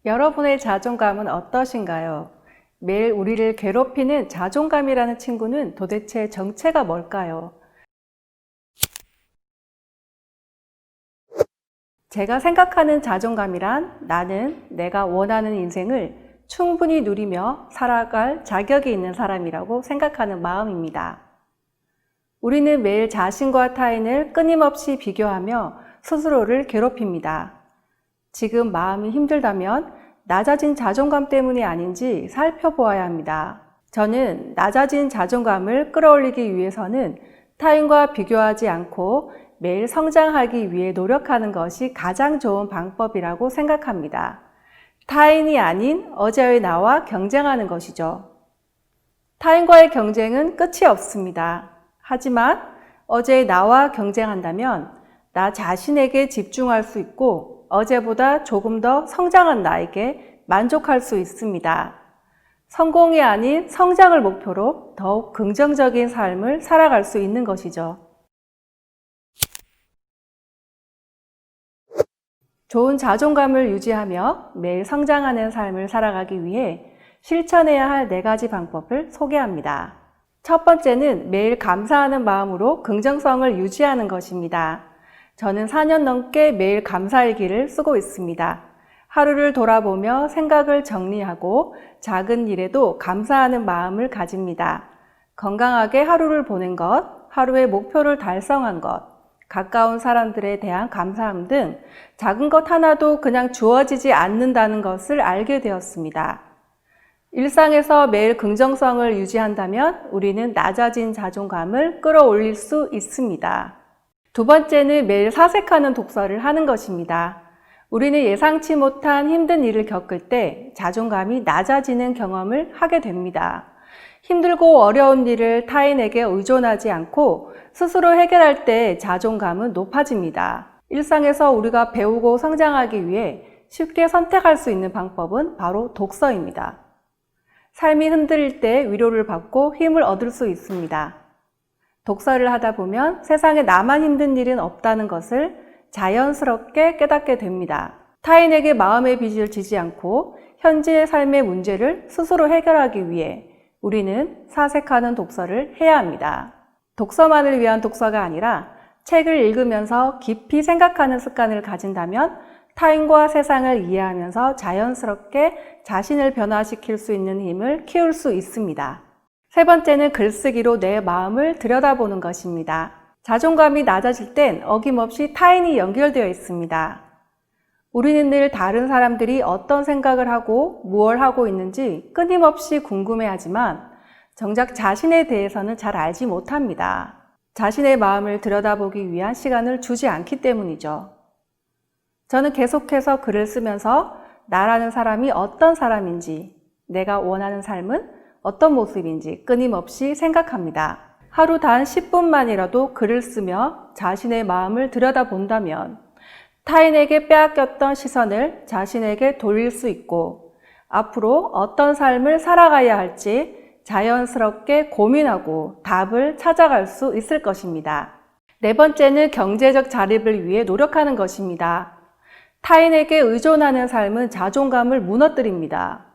여러분의 자존감은 어떠신가요? 매일 우리를 괴롭히는 자존감이라는 친구는 도대체 정체가 뭘까요? 제가 생각하는 자존감이란 나는 내가 원하는 인생을 충분히 누리며 살아갈 자격이 있는 사람이라고 생각하는 마음입니다. 우리는 매일 자신과 타인을 끊임없이 비교하며 스스로를 괴롭힙니다. 지금 마음이 힘들다면 낮아진 자존감 때문이 아닌지 살펴보아야 합니다. 저는 낮아진 자존감을 끌어올리기 위해서는 타인과 비교하지 않고 매일 성장하기 위해 노력하는 것이 가장 좋은 방법이라고 생각합니다. 타인이 아닌 어제의 나와 경쟁하는 것이죠. 타인과의 경쟁은 끝이 없습니다. 하지만 어제의 나와 경쟁한다면 나 자신에게 집중할 수 있고 어제보다 조금 더 성장한 나에게 만족할 수 있습니다. 성공이 아닌 성장을 목표로 더욱 긍정적인 삶을 살아갈 수 있는 것이죠. 좋은 자존감을 유지하며 매일 성장하는 삶을 살아가기 위해 실천해야 할 4가지 방법을 소개합니다. 첫 번째는 매일 감사하는 마음으로 긍정성을 유지하는 것입니다. 저는 4년 넘게 매일 감사일기를 쓰고 있습니다. 하루를 돌아보며 생각을 정리하고 작은 일에도 감사하는 마음을 가집니다. 건강하게 하루를 보낸 것, 하루의 목표를 달성한 것, 가까운 사람들에 대한 감사함 등 작은 것 하나도 그냥 주어지지 않는다는 것을 알게 되었습니다. 일상에서 매일 긍정성을 유지한다면 우리는 낮아진 자존감을 끌어올릴 수 있습니다. 두 번째는 매일 사색하는 독서를 하는 것입니다. 우리는 예상치 못한 힘든 일을 겪을 때 자존감이 낮아지는 경험을 하게 됩니다. 힘들고 어려운 일을 타인에게 의존하지 않고 스스로 해결할 때 자존감은 높아집니다. 일상에서 우리가 배우고 성장하기 위해 쉽게 선택할 수 있는 방법은 바로 독서입니다. 삶이 흔들릴 때 위로를 받고 힘을 얻을 수 있습니다. 독서를 하다 보면 세상에 나만 힘든 일은 없다는 것을 자연스럽게 깨닫게 됩니다. 타인에게 마음의 빚을 지지 않고 현재의 삶의 문제를 스스로 해결하기 위해 우리는 사색하는 독서를 해야 합니다. 독서만을 위한 독서가 아니라 책을 읽으면서 깊이 생각하는 습관을 가진다면 타인과 세상을 이해하면서 자연스럽게 자신을 변화시킬 수 있는 힘을 키울 수 있습니다. 세 번째는 글쓰기로 내 마음을 들여다보는 것입니다. 자존감이 낮아질 땐 어김없이 타인이 연결되어 있습니다. 우리는 늘 다른 사람들이 어떤 생각을 하고 무엇을 하고 있는지 끊임없이 궁금해하지만 정작 자신에 대해서는 잘 알지 못합니다. 자신의 마음을 들여다보기 위한 시간을 주지 않기 때문이죠. 저는 계속해서 글을 쓰면서 나라는 사람이 어떤 사람인지, 내가 원하는 삶은 어떤 모습인지 끊임없이 생각합니다. 하루 단 10분만이라도 글을 쓰며 자신의 마음을 들여다본다면 타인에게 빼앗겼던 시선을 자신에게 돌릴 수 있고 앞으로 어떤 삶을 살아가야 할지 자연스럽게 고민하고 답을 찾아갈 수 있을 것입니다. 네 번째는 경제적 자립을 위해 노력하는 것입니다. 타인에게 의존하는 삶은 자존감을 무너뜨립니다.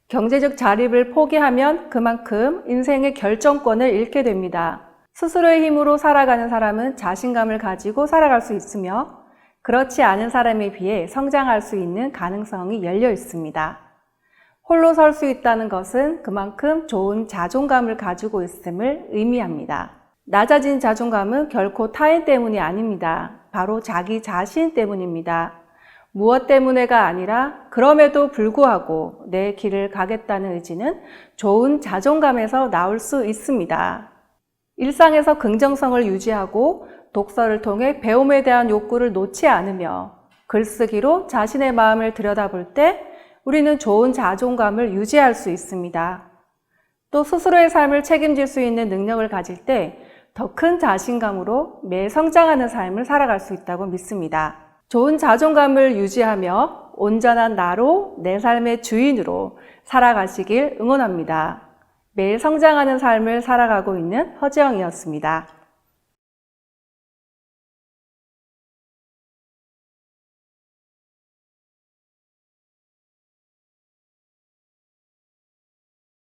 경제적 자립을 포기하면 그만큼 인생의 결정권을 잃게 됩니다. 스스로의 힘으로 살아가는 사람은 자신감을 가지고 살아갈 수 있으며 그렇지 않은 사람에 비해 성장할 수 있는 가능성이 열려 있습니다. 홀로 설 수 있다는 것은 그만큼 좋은 자존감을 가지고 있음을 의미합니다. 낮아진 자존감은 결코 타인 때문이 아닙니다. 바로 자기 자신 때문입니다. 무엇 때문에가 아니라 그럼에도 불구하고 내 길을 가겠다는 의지는 좋은 자존감에서 나올 수 있습니다. 일상에서 긍정성을 유지하고 독서를 통해 배움에 대한 욕구를 놓지 않으며 글쓰기로 자신의 마음을 들여다볼 때 우리는 좋은 자존감을 유지할 수 있습니다. 또 스스로의 삶을 책임질 수 있는 능력을 가질 때 더 큰 자신감으로 매일 성장하는 삶을 살아갈 수 있다고 믿습니다. 좋은 자존감을 유지하며 온전한 나로 내 삶의 주인으로 살아가시길 응원합니다. 매일 성장하는 삶을 살아가고 있는 허지영이었습니다.